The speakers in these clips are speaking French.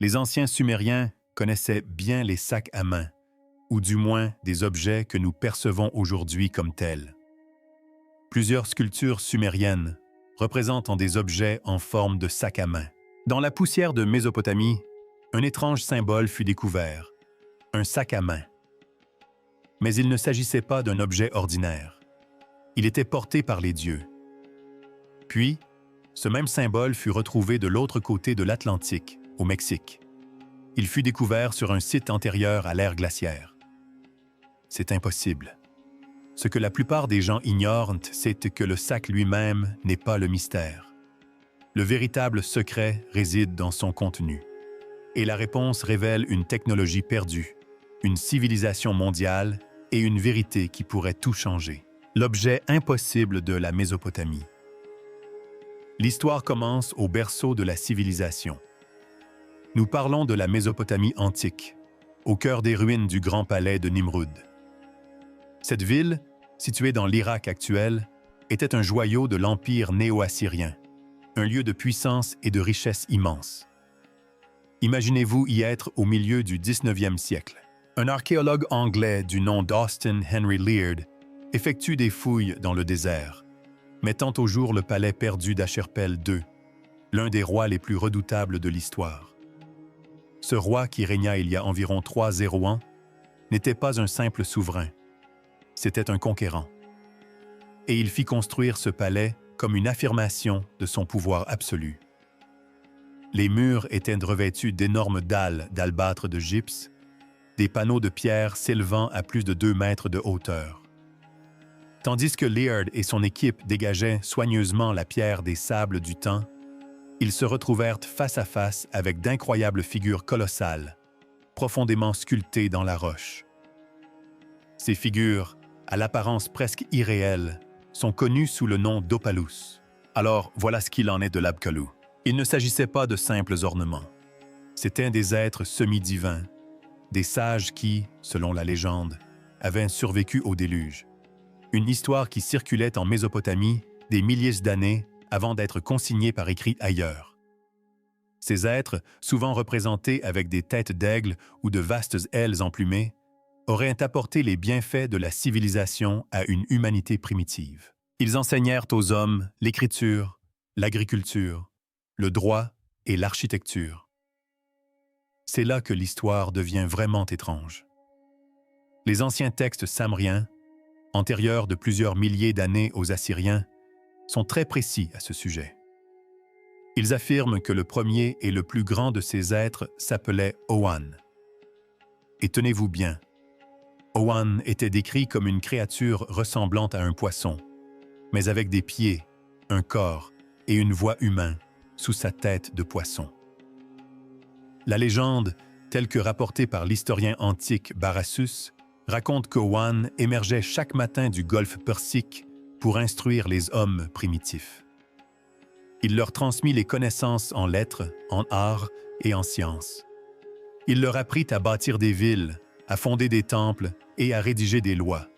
Les anciens Sumériens connaissaient bien les sacs à main, ou du moins des objets que nous percevons aujourd'hui comme tels. Plusieurs sculptures sumériennes représentant des objets en forme de sac à main. Dans la poussière de Mésopotamie, un étrange symbole fut découvert, un sac à main. Mais il ne s'agissait pas d'un objet ordinaire. Il était porté par les dieux. Puis, ce même symbole fut retrouvé de l'autre côté de l'Atlantique, au Mexique. Il fut découvert sur un site antérieur à l'ère glaciaire. C'est impossible. Ce que la plupart des gens ignorent, c'est que le sac lui-même n'est pas le mystère. Le véritable secret réside dans son contenu. Et la réponse révèle une technologie perdue, une civilisation mondiale et une vérité qui pourrait tout changer. L'objet impossible de la Mésopotamie. L'histoire commence au berceau de la civilisation. Nous parlons de la Mésopotamie antique, au cœur des ruines du grand palais de Nimrud. Cette ville, située dans l'Irak actuel, était un joyau de l'empire néo-assyrien, un lieu de puissance et de richesse immense. Imaginez-vous y être au milieu du 19e siècle. Un archéologue anglais du nom d'Austin Henry Leard effectue des fouilles dans le désert, mettant au jour le palais perdu d'Ashurpel II, l'un des rois les plus redoutables de l'histoire. Ce roi qui régna il y a environ 300 ans n'était pas un simple souverain, c'était un conquérant. Et il fit construire ce palais comme une affirmation de son pouvoir absolu. Les murs étaient revêtus d'énormes dalles d'albâtre de gypse, des panneaux de pierre s'élevant à plus de 2 mètres de hauteur. Tandis que Leard et son équipe dégageaient soigneusement la pierre des sables du temps, ils se retrouvèrent face à face avec d'incroyables figures colossales, profondément sculptées dans la roche. Ces figures, à l'apparence presque irréelle, sont connues sous le nom d'Opalus. Alors voilà ce qu'il en est de l'Abkalu. Il ne s'agissait pas de simples ornements. C'étaient des êtres semi-divins, des sages qui, selon la légende, avaient survécu au déluge. Une histoire qui circulait en Mésopotamie des milliers d'années avant d'être consignée par écrit ailleurs. Ces êtres, souvent représentés avec des têtes d'aigle ou de vastes ailes emplumées, auraient apporté les bienfaits de la civilisation à une humanité primitive. Ils enseignèrent aux hommes l'écriture, l'agriculture, le droit et l'architecture. C'est là que l'histoire devient vraiment étrange. Les anciens textes samriens, antérieurs de plusieurs milliers d'années aux Assyriens, sont très précis à ce sujet. Ils affirment que le premier et le plus grand de ces êtres s'appelait Oan. Et tenez-vous bien, Oan était décrit comme une créature ressemblant à un poisson, mais avec des pieds, un corps et une voix humaine sous sa tête de poisson. La légende, telle que rapportée par l'historien antique Barassus, raconte qu'Oan émergeait chaque matin du golfe Persique pour instruire les hommes primitifs. Il leur transmit les connaissances en lettres, en arts et en sciences. Il leur apprit à bâtir des villes, à fonder des temples et à rédiger des lois.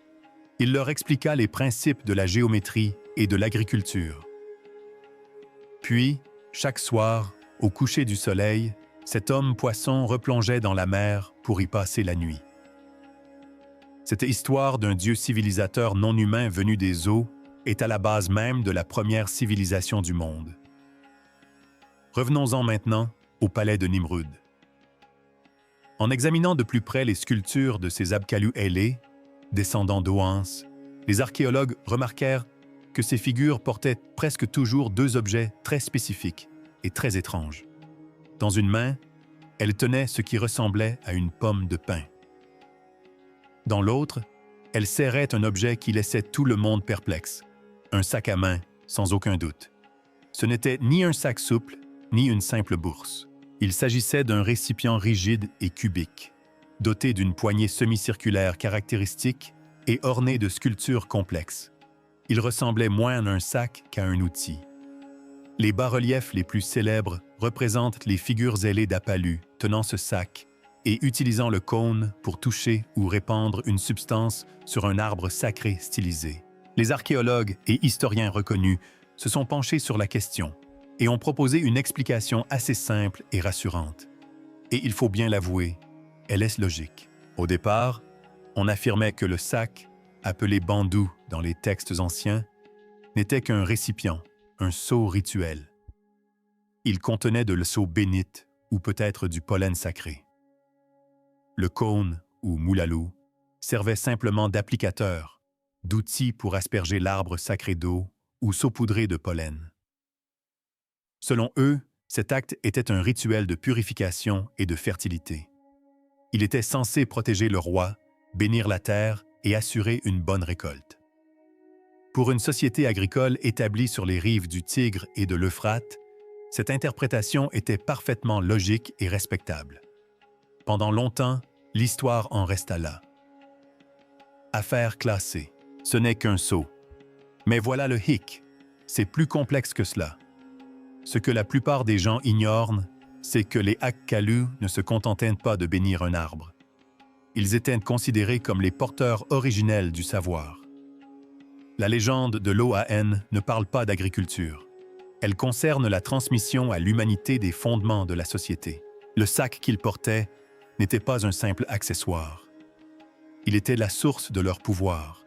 Il leur expliqua les principes de la géométrie et de l'agriculture. Puis, chaque soir, au coucher du soleil, cet homme-poisson replongeait dans la mer pour y passer la nuit. Cette histoire d'un dieu civilisateur non humain venu des eaux est à la base même de la première civilisation du monde. Revenons-en maintenant au palais de Nimrud. En examinant de plus près les sculptures de ces Abkalu ailés, descendants d'Oans, les archéologues remarquèrent que ces figures portaient presque toujours 2 objets très spécifiques et très étranges. Dans une main, elles tenaient ce qui ressemblait à une pomme de pin. Dans l'autre, elles serraient un objet qui laissait tout le monde perplexe, un sac à main, sans aucun doute. Ce n'était ni un sac souple, ni une simple bourse. Il s'agissait d'un récipient rigide et cubique, doté d'une poignée semi-circulaire caractéristique et orné de sculptures complexes. Il ressemblait moins à un sac qu'à un outil. Les bas-reliefs les plus célèbres représentent les figures ailées d'Apalu tenant ce sac et utilisant le cône pour toucher ou répandre une substance sur un arbre sacré stylisé. Les archéologues et historiens reconnus se sont penchés sur la question et ont proposé une explication assez simple et rassurante. Et il faut bien l'avouer, elle est logique. Au départ, on affirmait que le sac, appelé bandou dans les textes anciens, n'était qu'un récipient, un seau rituel. Il contenait de l'eau bénite ou peut-être du pollen sacré. Le cône, ou moulalou, servait simplement d'applicateur, d'outil pour asperger l'arbre sacré d'eau ou saupoudrer de pollen. Selon eux, cet acte était un rituel de purification et de fertilité. Il était censé protéger le roi, bénir la terre et assurer une bonne récolte. Pour une société agricole établie sur les rives du Tigre et de l'Euphrate, cette interprétation était parfaitement logique et respectable. Pendant longtemps, l'histoire en resta là. Affaire classée, ce n'est qu'un seau. Mais voilà le hic, c'est plus complexe que cela. Ce que la plupart des gens ignorent, c'est que les Akkalu ne se contentaient pas de bénir un arbre. Ils étaient considérés comme les porteurs originels du savoir. La légende de l'Oan ne parle pas d'agriculture. Elle concerne la transmission à l'humanité des fondements de la société. Le sac qu'ils portaient n'était pas un simple accessoire. Il était la source de leur pouvoir,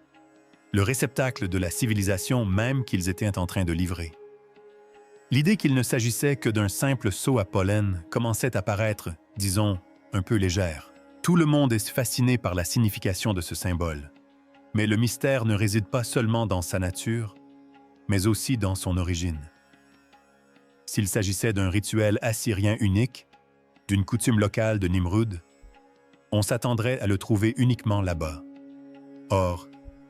le réceptacle de la civilisation même qu'ils étaient en train de livrer. L'idée qu'il ne s'agissait que d'un simple seau à pollen commençait à paraître, disons, un peu légère. Tout le monde est fasciné par la signification de ce symbole. Mais le mystère ne réside pas seulement dans sa nature, mais aussi dans son origine. S'il s'agissait d'un rituel assyrien unique, d'une coutume locale de Nimrud, on s'attendrait à le trouver uniquement là-bas. Or,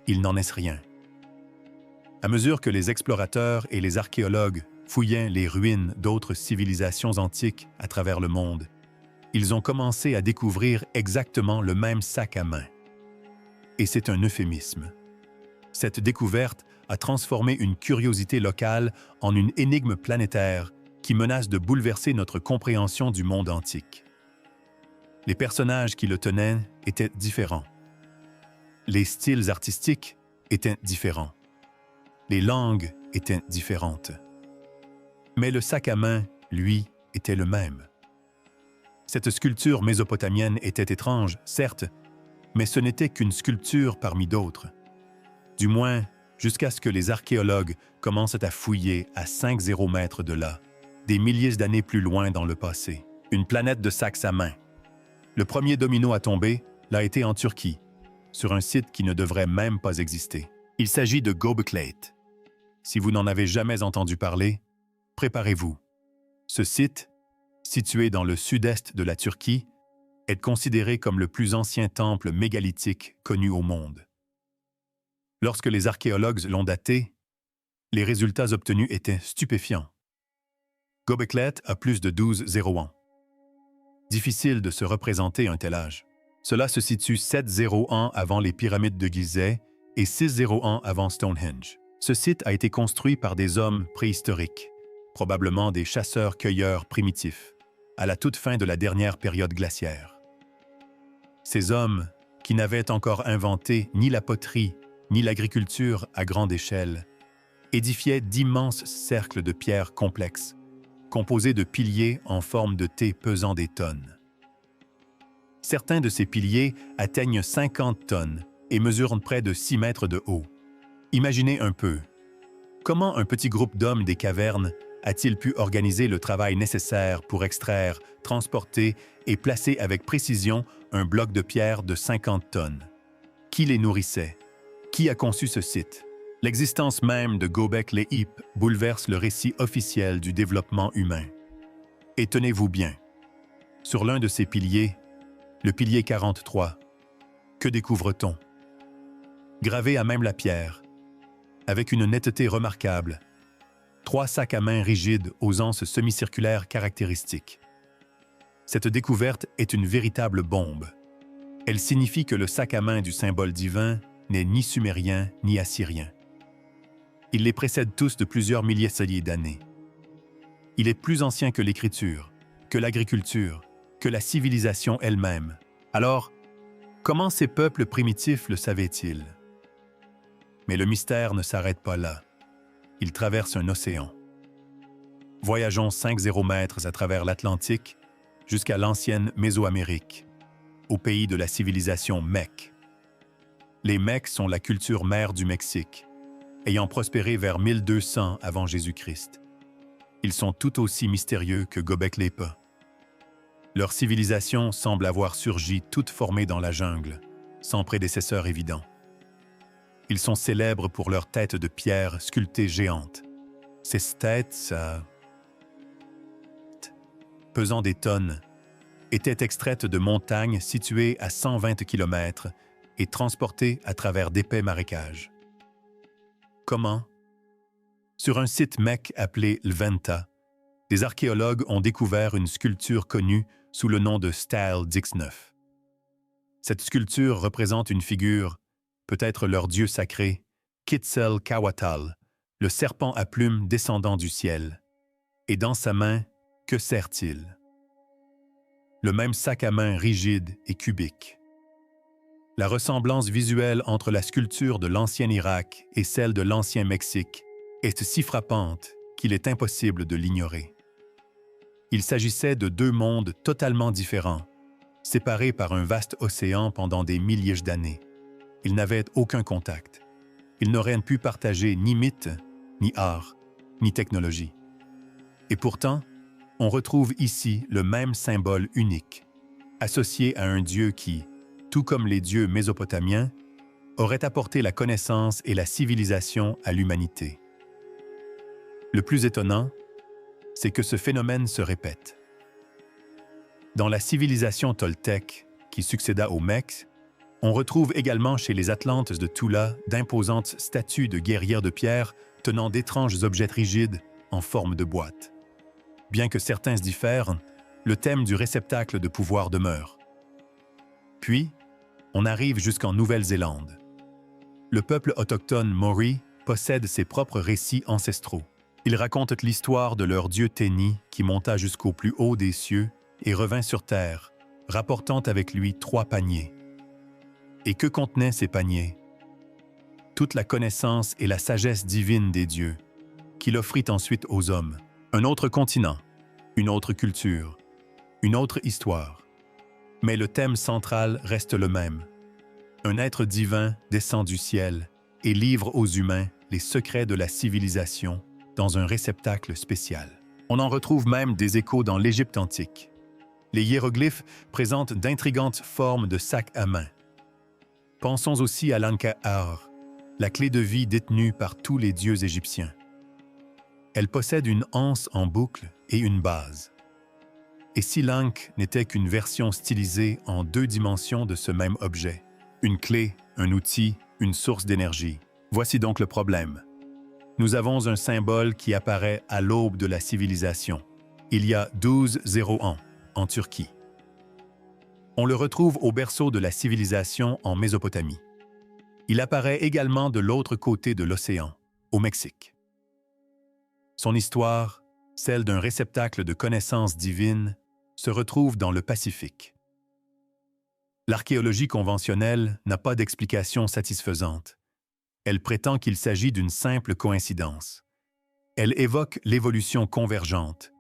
il n'en est rien. À mesure que les explorateurs et les archéologues fouillaient les ruines d'autres civilisations antiques à travers le monde, ils ont commencé à découvrir exactement le même sac à main. Et c'est un euphémisme. Cette découverte a transformé une curiosité locale en une énigme planétaire qui menace de bouleverser notre compréhension du monde antique. Les personnages qui le tenaient étaient différents. Les styles artistiques étaient différents. Les langues étaient différentes. Mais le sac à main, lui, était le même. Cette sculpture mésopotamienne était étrange, certes, mais ce n'était qu'une sculpture parmi d'autres. Du moins, jusqu'à ce que les archéologues commencent à fouiller à 5 mètres de là, des milliers d'années plus loin dans le passé. Une planète de sacs à main. Le premier domino à tomber l'a été en Turquie, sur un site qui ne devrait même pas exister. Il s'agit de Göbekli. Si vous n'en avez jamais entendu parler, préparez-vous. Ce site, situé dans le sud-est de la Turquie, est considéré comme le plus ancien temple mégalithique connu au monde. Lorsque les archéologues l'ont daté, les résultats obtenus étaient stupéfiants. Göbekli a plus de 12 ans. Difficile de se représenter un tel âge. Cela se situe 7 ans avant les pyramides de Gizeh et 6 ans avant Stonehenge. Ce site a été construit par des hommes préhistoriques, probablement des chasseurs-cueilleurs primitifs, à la toute fin de la dernière période glaciaire. Ces hommes, qui n'avaient encore inventé ni la poterie, ni l'agriculture à grande échelle, édifiaient d'immenses cercles de pierres complexes, composés de piliers en forme de T pesant des tonnes. Certains de ces piliers atteignent 50 tonnes et mesurent près de 6 mètres de haut. Imaginez un peu, comment un petit groupe d'hommes des cavernes a-t-il pu organiser le travail nécessaire pour extraire, transporter et placer avec précision un bloc de pierre de 50 tonnes? Qui les nourrissait? Qui a conçu ce site? L'existence même de Göbekli bouleverse le récit officiel du développement humain. Et tenez-vous bien, sur l'un de ces piliers, le pilier 43, que découvre-t-on? Gravé à même la pierre, avec une netteté remarquable, 3 sacs à main rigides aux anses semi-circulaires caractéristiques. Cette découverte est une véritable bombe. Elle signifie que le sac à main du symbole divin n'est ni sumérien ni assyrien. Il les précède tous de plusieurs milliers d'années. Il est plus ancien que l'écriture, que l'agriculture, que la civilisation elle-même. Alors, comment ces peuples primitifs le savaient-ils? Mais le mystère ne s'arrête pas là. Il traverse un océan. Voyageons 5 mètres à travers l'Atlantique jusqu'à l'ancienne Mésoamérique, au pays de la civilisation Mecque. Les Mecques sont la culture mère du Mexique, ayant prospéré vers 1200 avant Jésus-Christ. Ils sont tout aussi mystérieux que Göbekli Tepe. Leur civilisation semble avoir surgi toute formée dans la jungle, sans prédécesseur évident. Ils sont célèbres pour leurs têtes de pierre sculptées géantes. Ces têtes, pesant des tonnes, étaient extraites de montagnes situées à 120 km et transportées à travers d'épais marécages. Comment? Sur un site mecque appelé Lventa, des archéologues ont découvert une sculpture connue sous le nom de Stele Dix-9. Cette sculpture représente une figure, peut-être leur dieu sacré, Quetzalcoatl, le serpent à plumes descendant du ciel. Et dans sa main, que sert-il? Le même sac à main rigide et cubique. La ressemblance visuelle entre la sculpture de l'ancien Irak et celle de l'ancien Mexique est si frappante qu'il est impossible de l'ignorer. Il s'agissait de deux mondes totalement différents, séparés par un vaste océan pendant des milliers d'années. Ils n'avaient aucun contact. Ils n'auraient pu partager ni mythe, ni art, ni technologie. Et pourtant, on retrouve ici le même symbole unique, associé à un dieu qui, tout comme les dieux mésopotamiens, aurait apporté la connaissance et la civilisation à l'humanité. Le plus étonnant, c'est que ce phénomène se répète. Dans la civilisation toltèque, qui succéda aux Mecques, on retrouve également chez les Atlantes de Tula d'imposantes statues de guerrières de pierre tenant d'étranges objets rigides en forme de boîte. Bien que certains diffèrent, le thème du réceptacle de pouvoir demeure. Puis, on arrive jusqu'en Nouvelle-Zélande. Le peuple autochtone Maori possède ses propres récits ancestraux. Ils racontent l'histoire de leur dieu Téni qui monta jusqu'au plus haut des cieux et revint sur terre, rapportant avec lui 3 paniers. Et que contenaient ces paniers? Toute la connaissance et la sagesse divine des dieux, qu'il offrit ensuite aux hommes. Un autre continent, une autre culture, une autre histoire. Mais le thème central reste le même. Un être divin descend du ciel et livre aux humains les secrets de la civilisation dans un réceptacle spécial. On en retrouve même des échos dans l'Égypte antique. Les hiéroglyphes présentent d'intrigantes formes de sacs à main. Pensons aussi à l'Ankh-Ar, la clé de vie détenue par tous les dieux égyptiens. Elle possède une anse en boucle et une base. Et si l'Ankh n'était qu'une version stylisée en 2 dimensions de ce même objet, une clé, un outil, une source d'énergie. Voici donc le problème. Nous avons un symbole qui apparaît à l'aube de la civilisation, il y a 1200 ans, en Turquie. On le retrouve au berceau de la civilisation en Mésopotamie. Il apparaît également de l'autre côté de l'océan, au Mexique. Son histoire, celle d'un réceptacle de connaissances divines, se retrouve dans le Pacifique. L'archéologie conventionnelle n'a pas d'explication satisfaisante. Elle prétend qu'il s'agit d'une simple coïncidence. Elle évoque l'évolution convergente,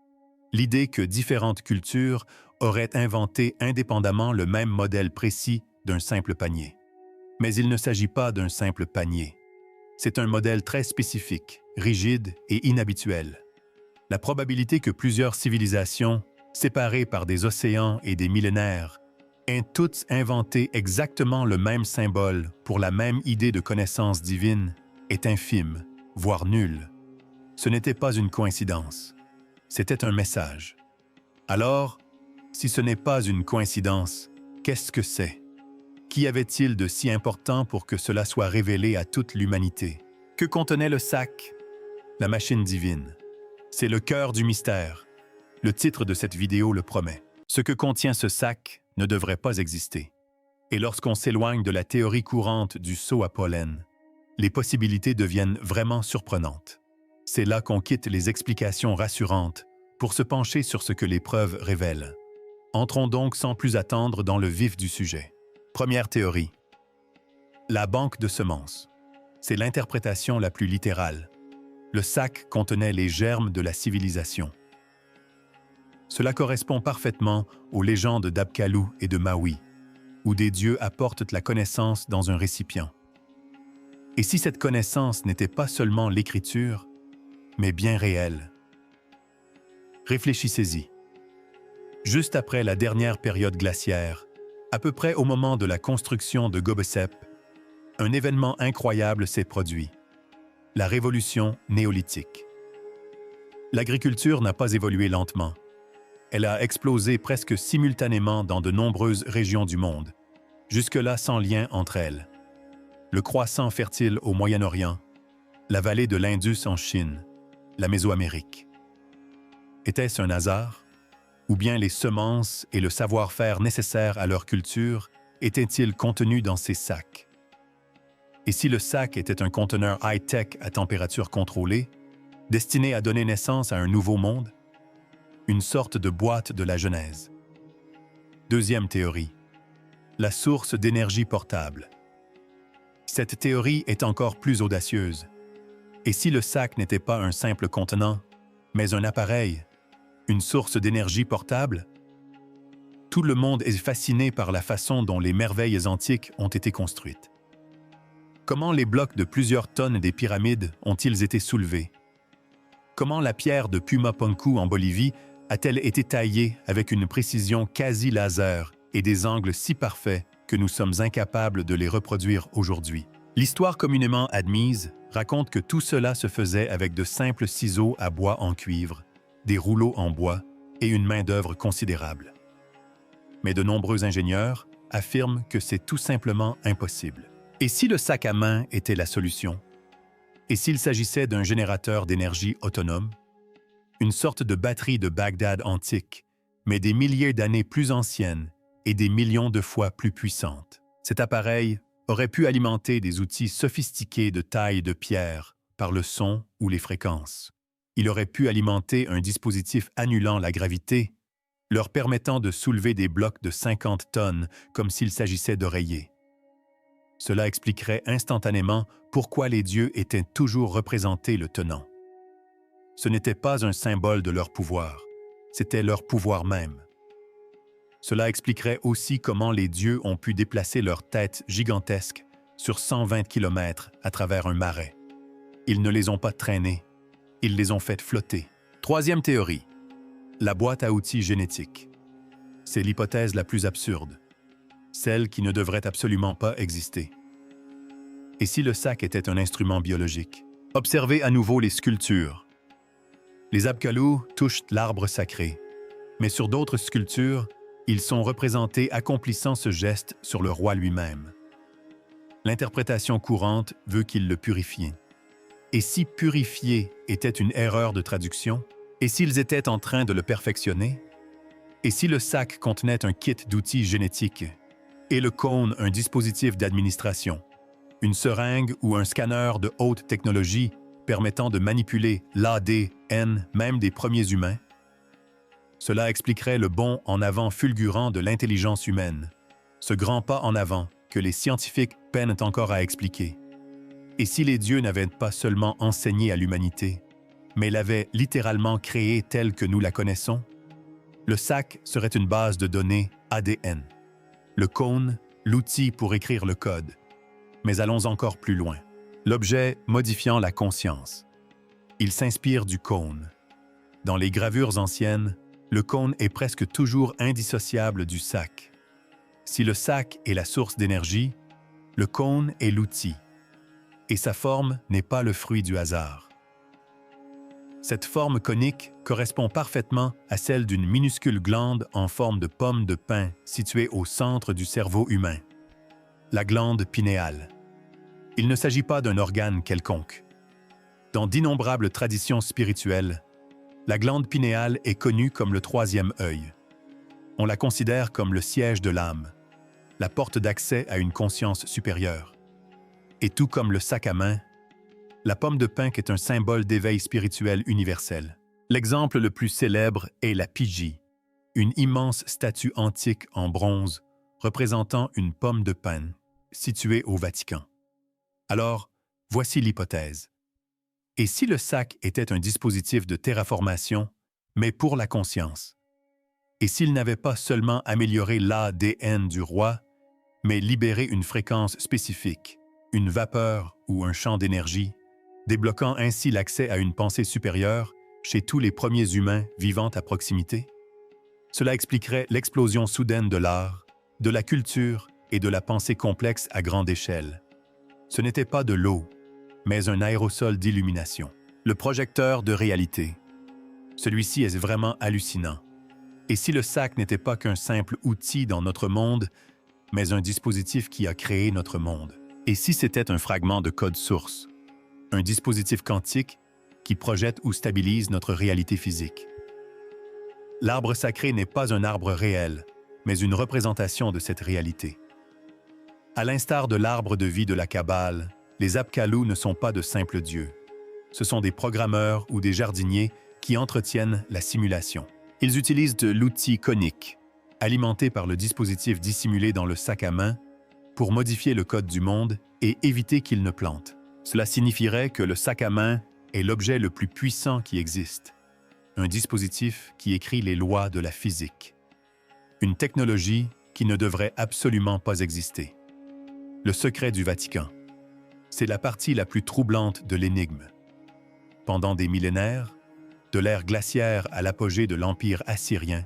l'idée que différentes cultures auraient inventé indépendamment le même modèle précis d'un simple panier. Mais il ne s'agit pas d'un simple panier. C'est un modèle très spécifique, rigide et inhabituel. La probabilité que plusieurs civilisations, séparées par des océans et des millénaires, aient toutes inventé exactement le même symbole pour la même idée de connaissance divine est infime, voire nulle. Ce n'était pas une coïncidence, c'était un message. Alors, si ce n'est pas une coïncidence, qu'est-ce que c'est? Qu'y avait-il de si important pour que cela soit révélé à toute l'humanité? Que contenait le sac? La machine divine. C'est le cœur du mystère. Le titre de cette vidéo le promet. Ce que contient ce sac ne devrait pas exister. Et lorsqu'on s'éloigne de la théorie courante du seau à pollen, les possibilités deviennent vraiment surprenantes. C'est là qu'on quitte les explications rassurantes pour se pencher sur ce que les preuves révèlent. Entrons donc sans plus attendre dans le vif du sujet. Première théorie. La banque de semences. C'est l'interprétation la plus littérale. Le sac contenait les germes de la civilisation. Cela correspond parfaitement aux légendes d'Apkallu et de Maui, où des dieux apportent la connaissance dans un récipient. Et si cette connaissance n'était pas seulement l'écriture, mais bien réelle? Réfléchissez-y. Juste après la dernière période glaciaire, à peu près au moment de la construction de Gobeksepp, un événement incroyable s'est produit, la révolution néolithique. L'agriculture n'a pas évolué lentement. Elle a explosé presque simultanément dans de nombreuses régions du monde, jusque-là sans lien entre elles. Le croissant fertile au Moyen-Orient, la vallée de l'Indus en Chine, la Mésoamérique. Était-ce un hasard? Ou bien les semences et le savoir-faire nécessaires à leur culture étaient-ils contenus dans ces sacs? Et si le sac était un conteneur high-tech à température contrôlée, destiné à donner naissance à un nouveau monde? Une sorte de boîte de la Genèse. Deuxième théorie. La source d'énergie portable. Cette théorie est encore plus audacieuse. Et si le sac n'était pas un simple contenant, mais un appareil, une source d'énergie portable? Tout le monde est fasciné par la façon dont les merveilles antiques ont été construites. Comment les blocs de plusieurs tonnes des pyramides ont-ils été soulevés? Comment la pierre de Pumapunku en Bolivie a-t-elle été taillée avec une précision quasi laser et des angles si parfaits que nous sommes incapables de les reproduire aujourd'hui? L'histoire communément admise raconte que tout cela se faisait avec de simples ciseaux à bois en cuivre, des rouleaux en bois et une main-d'œuvre considérable. Mais de nombreux ingénieurs affirment que c'est tout simplement impossible. Et si le sac à main était la solution? Et s'il s'agissait d'un générateur d'énergie autonome? Une sorte de batterie de Bagdad antique, mais des milliers d'années plus ancienne et des millions de fois plus puissante. Cet appareil aurait pu alimenter des outils sophistiqués de taille de pierre par le son ou les fréquences. Il aurait pu alimenter un dispositif annulant la gravité, leur permettant de soulever des blocs de 50 tonnes comme s'il s'agissait d'oreillers. Cela expliquerait instantanément pourquoi les dieux étaient toujours représentés le tenant. Ce n'était pas un symbole de leur pouvoir, c'était leur pouvoir même. Cela expliquerait aussi comment les dieux ont pu déplacer leurs têtes gigantesques sur 120 km à travers un marais. Ils ne les ont pas traînés, ils les ont fait flotter. Troisième théorie, la boîte à outils génétique. C'est l'hypothèse la plus absurde, celle qui ne devrait absolument pas exister. Et si le sac était un instrument biologique? Observez à nouveau les sculptures. Les Apkallu touchent l'arbre sacré, mais sur d'autres sculptures, ils sont représentés accomplissant ce geste sur le roi lui-même. L'interprétation courante veut qu'il le purifie. Et si purifier était une erreur de traduction? Et s'ils étaient en train de le perfectionner? Et si le sac contenait un kit d'outils génétiques? Et le cône un dispositif d'administration? Une seringue ou un scanner de haute technologie permettant de manipuler l'ADN même des premiers humains? Cela expliquerait le bond en avant fulgurant de l'intelligence humaine, ce grand pas en avant que les scientifiques peinent encore à expliquer. Et si les dieux n'avaient pas seulement enseigné à l'humanité, mais l'avaient littéralement créée telle que nous la connaissons? Le sac serait une base de données ADN. Le cône, l'outil pour écrire le code. Mais allons encore plus loin. L'objet modifiant la conscience. Il s'inspire du cône. Dans les gravures anciennes, le cône est presque toujours indissociable du sac. Si le sac est la source d'énergie, le cône est l'outil. Et sa forme n'est pas le fruit du hasard. Cette forme conique correspond parfaitement à celle d'une minuscule glande en forme de pomme de pin située au centre du cerveau humain. La glande pinéale. Il ne s'agit pas d'un organe quelconque. Dans d'innombrables traditions spirituelles, la glande pinéale est connue comme le troisième œil. On la considère comme le siège de l'âme, la porte d'accès à une conscience supérieure. Et tout comme le sac à main, la pomme de pin est un symbole d'éveil spirituel universel. L'exemple le plus célèbre est la Pygée, une immense statue antique en bronze représentant une pomme de pin située au Vatican. Alors, voici l'hypothèse. Et si le sac était un dispositif de terraformation, mais pour la conscience? Et s'il n'avait pas seulement amélioré l'ADN du roi, mais libéré une fréquence spécifique, une vapeur ou un champ d'énergie, débloquant ainsi l'accès à une pensée supérieure chez tous les premiers humains vivant à proximité? Cela expliquerait l'explosion soudaine de l'art, de la culture et de la pensée complexe à grande échelle. Ce n'était pas de l'eau, mais un aérosol d'illumination. Le projecteur de réalité. Celui-ci est vraiment hallucinant. Et si le sac n'était pas qu'un simple outil dans notre monde, mais un dispositif qui a créé notre monde? Et si c'était un fragment de code source, un dispositif quantique qui projette ou stabilise notre réalité physique? L'arbre sacré n'est pas un arbre réel, mais une représentation de cette réalité. À l'instar de l'arbre de vie de la Kabbale, les Apkallu ne sont pas de simples dieux. Ce sont des programmeurs ou des jardiniers qui entretiennent la simulation. Ils utilisent de l'outil conique, alimenté par le dispositif dissimulé dans le sac à main, pour modifier le code du monde et éviter qu'il ne plante. Cela signifierait que le sac à main est l'objet le plus puissant qui existe, un dispositif qui écrit les lois de la physique, une technologie qui ne devrait absolument pas exister. Le secret du Vatican. C'est la partie la plus troublante de l'énigme. Pendant des millénaires, de l'ère glaciaire à l'apogée de l'Empire assyrien,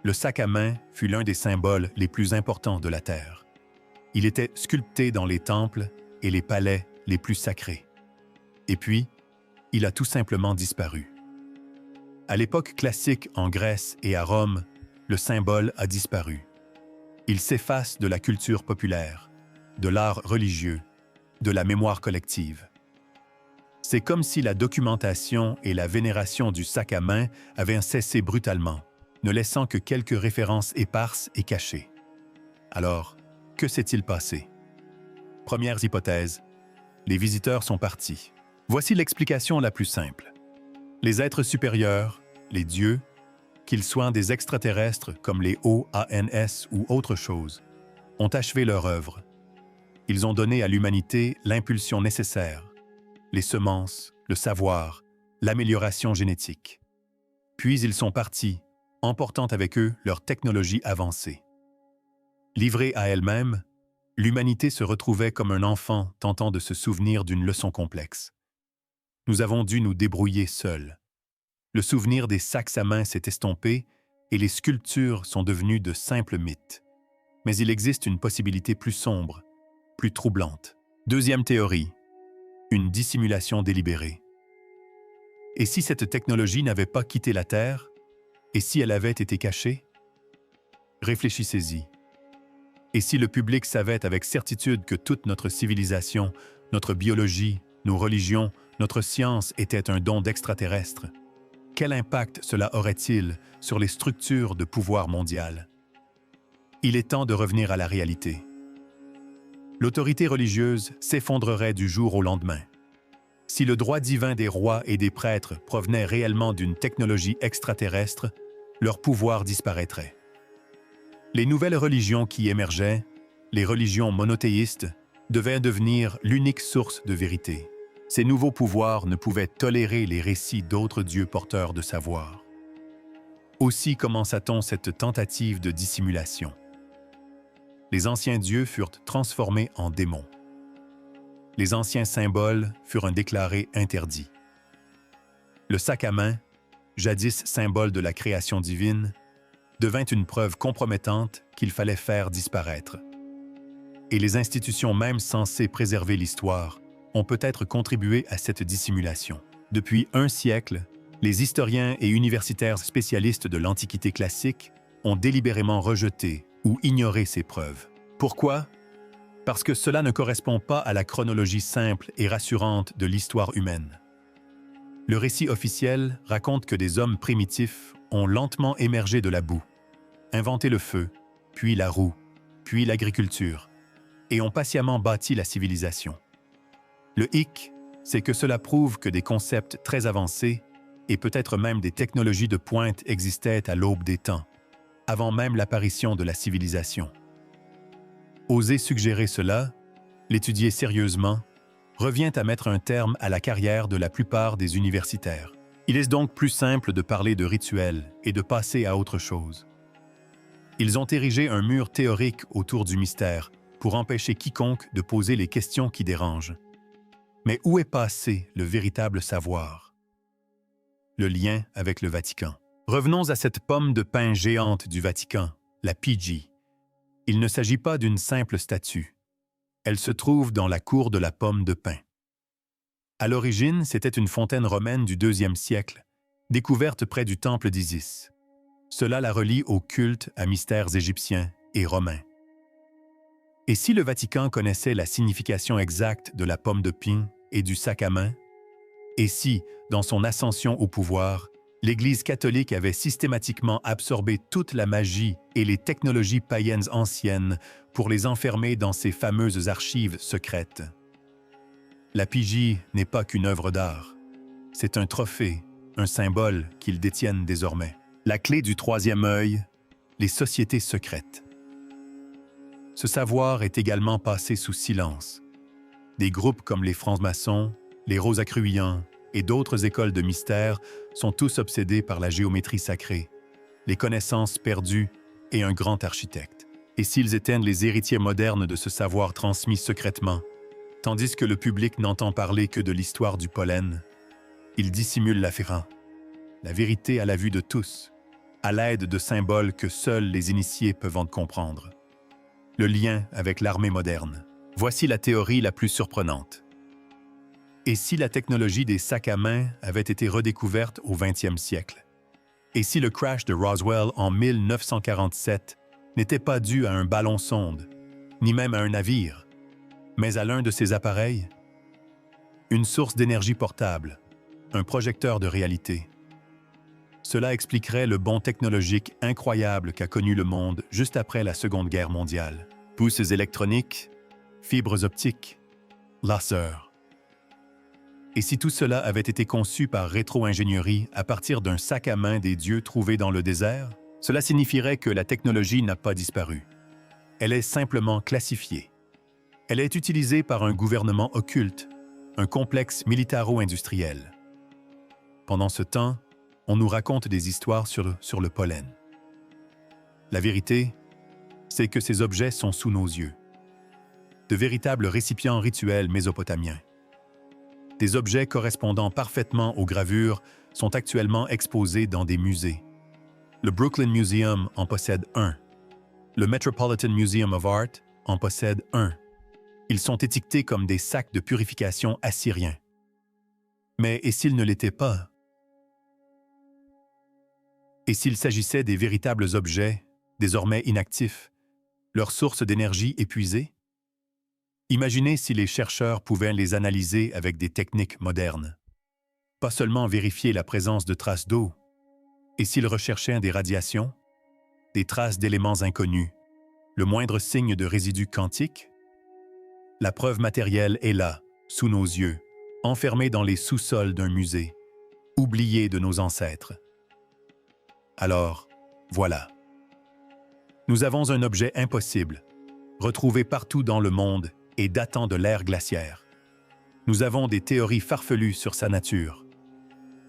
le sac à main fut l'un des symboles les plus importants de la Terre. Il était sculpté dans les temples et les palais les plus sacrés. Et puis, il a tout simplement disparu. À l'époque classique en Grèce et à Rome, le symbole a disparu. Il s'efface de la culture populaire, de l'art religieux, de la mémoire collective. C'est comme si la documentation et la vénération du sac à main avaient cessé brutalement, ne laissant que quelques références éparses et cachées. Alors, que s'est-il passé? Première hypothèse, les visiteurs sont partis. Voici l'explication la plus simple. Les êtres supérieurs, les dieux, qu'ils soient des extraterrestres comme les OANS ou autre chose, ont achevé leur œuvre. Ils ont donné à l'humanité l'impulsion nécessaire, les semences, le savoir, l'amélioration génétique. Puis ils sont partis, emportant avec eux leur technologie avancée. Livrée à elle-même, l'humanité se retrouvait comme un enfant tentant de se souvenir d'une leçon complexe. Nous avons dû nous débrouiller seuls. Le souvenir des sacs à main s'est estompé et les sculptures sont devenues de simples mythes. Mais il existe une possibilité plus sombre, plus troublante. Deuxième théorie, une dissimulation délibérée. Et si cette technologie n'avait pas quitté la Terre? Et si elle avait été cachée? Réfléchissez-y. Et si le public savait avec certitude que toute notre civilisation, notre biologie, nos religions, notre science était un don d'extraterrestres? Quel impact cela aurait-il sur les structures de pouvoir mondial? Il est temps de revenir à la réalité. L'autorité religieuse s'effondrerait du jour au lendemain. Si le droit divin des rois et des prêtres provenait réellement d'une technologie extraterrestre, leur pouvoir disparaîtrait. Les nouvelles religions qui émergeaient, les religions monothéistes, devaient devenir l'unique source de vérité. Ces nouveaux pouvoirs ne pouvaient tolérer les récits d'autres dieux porteurs de savoir. Aussi commença-t-on cette tentative de dissimulation. Les anciens dieux furent transformés en démons. Les anciens symboles furent déclarés interdits. Le sac à main, jadis symbole de la création divine, devint une preuve compromettante qu'il fallait faire disparaître. Et les institutions même censées préserver l'histoire ont peut-être contribué à cette dissimulation. Depuis un siècle, les historiens et universitaires spécialistes de l'Antiquité classique ont délibérément rejeté ou ignoré ces preuves. Pourquoi? Parce que cela ne correspond pas à la chronologie simple et rassurante de l'histoire humaine. Le récit officiel raconte que des hommes primitifs ont lentement émergé de la boue, inventé le feu, puis la roue, puis l'agriculture, et ont patiemment bâti la civilisation. Le hic, c'est que cela prouve que des concepts très avancés et peut-être même des technologies de pointe existaient à l'aube des temps, avant même l'apparition de la civilisation. Oser suggérer cela, l'étudier sérieusement, revient à mettre un terme à la carrière de la plupart des universitaires. Il est donc plus simple de parler de rituels et de passer à autre chose. Ils ont érigé un mur théorique autour du mystère pour empêcher quiconque de poser les questions qui dérangent. Mais où est passé le véritable savoir? Le lien avec le Vatican. Revenons à cette pomme de pin géante du Vatican, la Pigi. Il ne s'agit pas d'une simple statue. Elle se trouve dans la cour de la pomme de pin. À l'origine, c'était une fontaine romaine du IIe siècle, découverte près du temple d'Isis. Cela la relie au culte à mystères égyptiens et romains. Et si le Vatican connaissait la signification exacte de la pomme de pin et du sac à main? Et si, dans son ascension au pouvoir, l'Église catholique avait systématiquement absorbé toute la magie et les technologies païennes anciennes pour les enfermer dans ses fameuses archives secrètes? La Pigi n'est pas qu'une œuvre d'art. C'est un trophée, un symbole qu'ils détiennent désormais. La clé du troisième œil, les sociétés secrètes. Ce savoir est également passé sous silence. Des groupes comme les francs-maçons, les Rosicruciens et d'autres écoles de mystère sont tous obsédés par la géométrie sacrée, les connaissances perdues et un grand architecte. Et s'ils éteignent les héritiers modernes de ce savoir transmis secrètement, tandis que le public n'entend parler que de l'histoire du pollen, ils dissimulent l'affaire, la vérité à la vue de tous, à l'aide de symboles que seuls les initiés peuvent en comprendre. Le lien avec l'armée moderne. Voici la théorie la plus surprenante. Et si la technologie des sacs à main avait été redécouverte au XXe siècle? Et si le crash de Roswell en 1947 n'était pas dû à un ballon-sonde, ni même à un navire, mais à l'un de ces appareils? Une source d'énergie portable, un projecteur de réalité. Cela expliquerait le bond technologique incroyable qu'a connu le monde juste après la Seconde Guerre mondiale. Puces électroniques, fibres optiques, lasers. Et si tout cela avait été conçu par rétro-ingénierie à partir d'un sac à main des dieux trouvé dans le désert, cela signifierait que la technologie n'a pas disparu. Elle est simplement classifiée. Elle est utilisée par un gouvernement occulte, un complexe militaro-industriel. Pendant ce temps, on nous raconte des histoires sur le pollen. La vérité, c'est que ces objets sont sous nos yeux. De véritables récipients rituels mésopotamiens. Des objets correspondant parfaitement aux gravures sont actuellement exposés dans des musées. Le Brooklyn Museum en possède un. Le Metropolitan Museum of Art en possède un. Ils sont étiquetés comme des sacs de purification assyriens. Mais et s'ils ne l'étaient pas? Et s'il s'agissait des véritables objets, désormais inactifs, leur source d'énergie épuisée? Imaginez si les chercheurs pouvaient les analyser avec des techniques modernes. Pas seulement vérifier la présence de traces d'eau, et s'ils recherchaient des radiations, des traces d'éléments inconnus, le moindre signe de résidus quantiques? La preuve matérielle est là, sous nos yeux, enfermée dans les sous-sols d'un musée, oubliée de nos ancêtres. Alors, voilà. Nous avons un objet impossible, retrouvé partout dans le monde et datant de l'ère glaciaire. Nous avons des théories farfelues sur sa nature.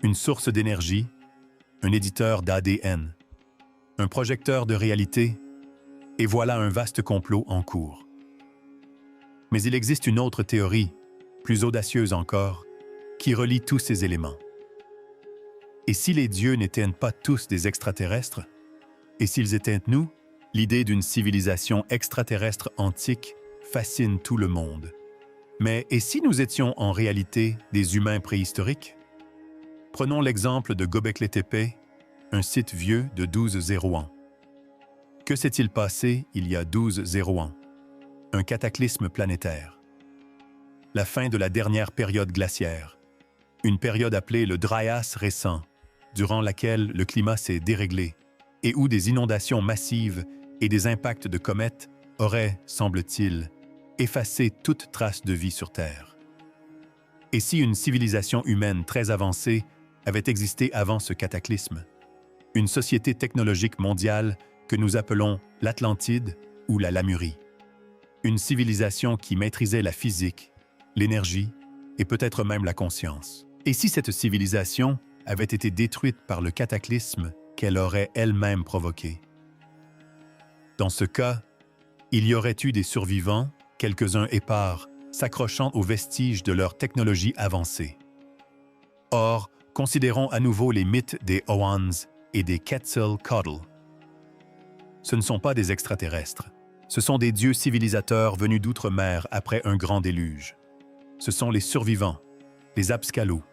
Une source d'énergie, un éditeur d'ADN, un projecteur de réalité, et voilà un vaste complot en cours. Mais il existe une autre théorie, plus audacieuse encore, qui relie tous ces éléments. Et si les dieux n'étaient pas tous des extraterrestres? Et s'ils étaient nous? L'idée d'une civilisation extraterrestre antique fascine tout le monde. Mais et si nous étions en réalité des humains préhistoriques? Prenons l'exemple de Göbekli Tepe, un site vieux de 12 ans. Que s'est-il passé il y a 12 ans? Un cataclysme planétaire. La fin de la dernière période glaciaire. Une période appelée le Dryas récent, durant laquelle le climat s'est déréglé et où des inondations massives et des impacts de comètes auraient, semble-t-il, effacé toute trace de vie sur Terre. Et si une civilisation humaine très avancée avait existé avant ce cataclysme? Une société technologique mondiale que nous appelons l'Atlantide ou la Lamurie. Une civilisation qui maîtrisait la physique, l'énergie et peut-être même la conscience. Et si cette civilisation avait été détruite par le cataclysme qu'elle aurait elle-même provoqué? Dans ce cas, il y aurait eu des survivants, quelques-uns épars, s'accrochant aux vestiges de leur technologie avancée. Or, considérons à nouveau les mythes des Owans et des Quetzalcoatl. Ce ne sont pas des extraterrestres. Ce sont des dieux civilisateurs venus d'outre-mer après un grand déluge. Ce sont les survivants, les Abscalos.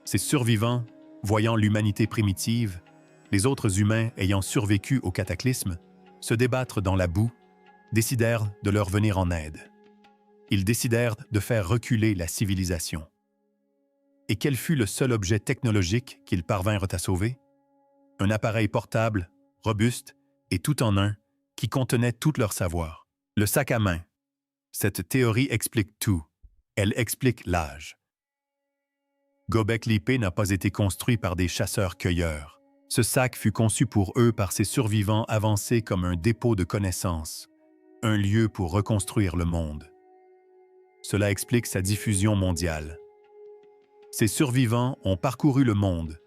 Ces survivants, voyant l'humanité primitive, les autres humains ayant survécu au cataclysme, se débattre dans la boue, décidèrent de leur venir en aide. Ils décidèrent de faire reculer la civilisation. Et quel fut le seul objet technologique qu'ils parvinrent à sauver? Un appareil portable, robuste et tout en un, qui contenait tout leur savoir. Le sac à main. Cette théorie explique tout. Elle explique l'âge. Göbekli Tepe n'a pas été construit par des chasseurs-cueilleurs. Ce sac fut conçu pour eux par ces survivants avancés comme un dépôt de connaissances, un lieu pour reconstruire le monde. Cela explique sa diffusion mondiale. Ces survivants ont parcouru le monde,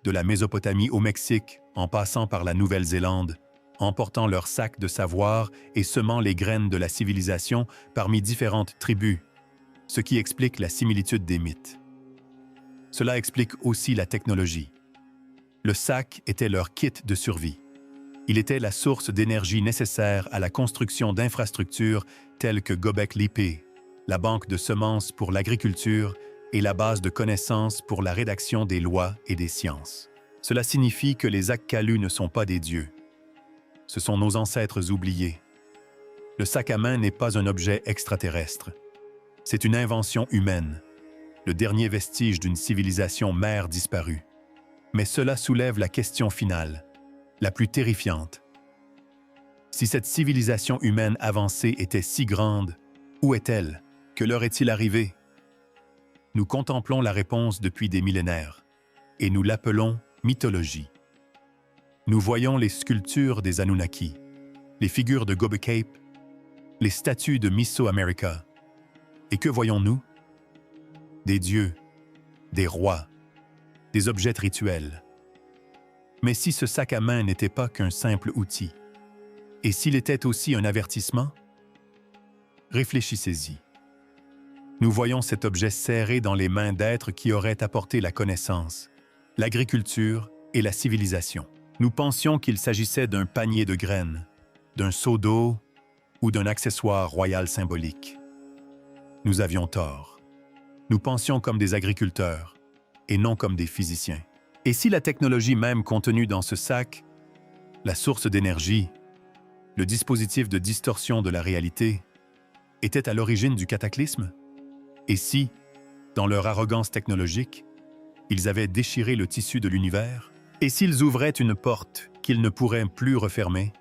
de la Mésopotamie au Mexique, en passant par la Nouvelle-Zélande, emportant leur sac de savoir et semant les graines de la civilisation parmi différentes tribus, ce qui explique la similitude des mythes. Cela explique aussi la technologie. Le sac était leur kit de survie. Il était la source d'énergie nécessaire à la construction d'infrastructures telles que Göbekli Tepe, la banque de semences pour l'agriculture et la base de connaissances pour la rédaction des lois et des sciences. Cela signifie que les Akkalu ne sont pas des dieux. Ce sont nos ancêtres oubliés. Le sac à main n'est pas un objet extraterrestre. C'est une invention humaine, le dernier vestige d'une civilisation mère disparue. Mais cela soulève la question finale, la plus terrifiante. Si cette civilisation humaine avancée était si grande, où est-elle? Que leur est-il arrivé? Nous contemplons la réponse depuis des millénaires, et nous l'appelons mythologie. Nous voyons les sculptures des Anunnaki, les figures de Göbekli Tepe, les statues de Mesoamerica. Et que voyons-nous? Des dieux, des rois, des objets rituels. Mais si ce sac à main n'était pas qu'un simple outil, et s'il était aussi un avertissement? Réfléchissez-y. Nous voyons cet objet serré dans les mains d'êtres qui auraient apporté la connaissance, l'agriculture et la civilisation. Nous pensions qu'il s'agissait d'un panier de graines, d'un seau d'eau ou d'un accessoire royal symbolique. Nous avions tort. Nous pensions comme des agriculteurs et non comme des physiciens. Et si la technologie même contenue dans ce sac, la source d'énergie, le dispositif de distorsion de la réalité, était à l'origine du cataclysme? Et si, dans leur arrogance technologique, ils avaient déchiré le tissu de l'univers? Et s'ils ouvraient une porte qu'ils ne pourraient plus refermer?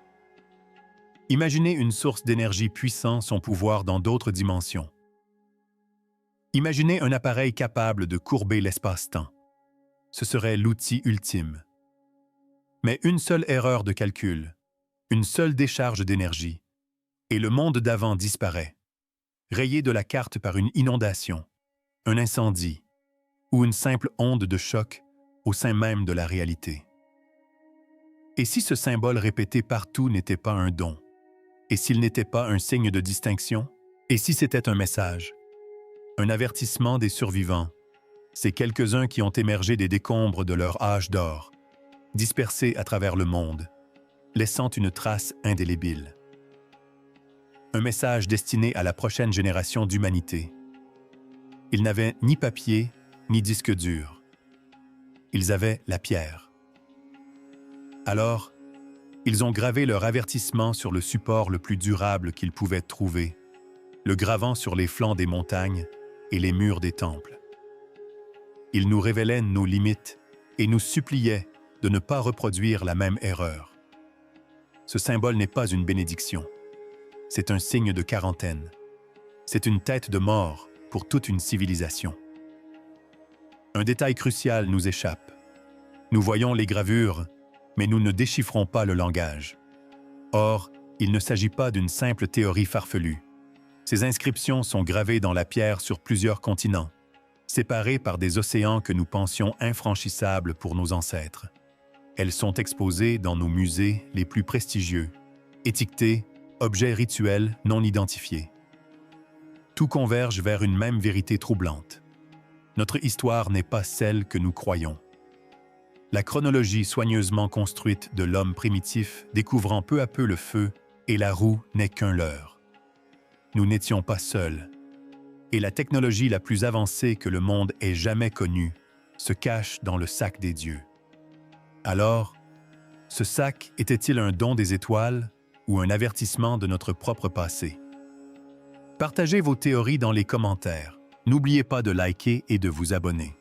Imaginez une source d'énergie puissant son pouvoir dans d'autres dimensions. Imaginez un appareil capable de courber l'espace-temps. Ce serait l'outil ultime. Mais une seule erreur de calcul, une seule décharge d'énergie, et le monde d'avant disparaît, rayé de la carte par une inondation, un incendie ou une simple onde de choc au sein même de la réalité. Et si ce symbole répété partout n'était pas un don? Et s'il n'était pas un signe de distinction? Et si c'était un message? Un avertissement des survivants, ces quelques-uns qui ont émergé des décombres de leur âge d'or, dispersés à travers le monde, laissant une trace indélébile. Un message destiné à la prochaine génération d'humanité. Ils n'avaient ni papier, ni disque dur. Ils avaient la pierre. Alors, ils ont gravé leur avertissement sur le support le plus durable qu'ils pouvaient trouver, le gravant sur les flancs des montagnes et les murs des temples. Ils nous révélaient nos limites et nous suppliaient de ne pas reproduire la même erreur. Ce symbole n'est pas une bénédiction. C'est un signe de quarantaine. C'est une tête de mort pour toute une civilisation. Un détail crucial nous échappe. Nous voyons les gravures, mais nous ne déchiffrons pas le langage. Or, il ne s'agit pas d'une simple théorie farfelue. Ces inscriptions sont gravées dans la pierre sur plusieurs continents, séparées par des océans que nous pensions infranchissables pour nos ancêtres. Elles sont exposées dans nos musées les plus prestigieux, étiquetés, objets rituels non identifiés. Tout converge vers une même vérité troublante. Notre histoire n'est pas celle que nous croyons. La chronologie soigneusement construite de l'homme primitif découvrant peu à peu le feu et la roue n'est qu'un leurre. Nous n'étions pas seuls. Et la technologie la plus avancée que le monde ait jamais connue se cache dans le sac des dieux. Alors, ce sac était-il un don des étoiles ou un avertissement de notre propre passé? Partagez vos théories dans les commentaires. N'oubliez pas de liker et de vous abonner.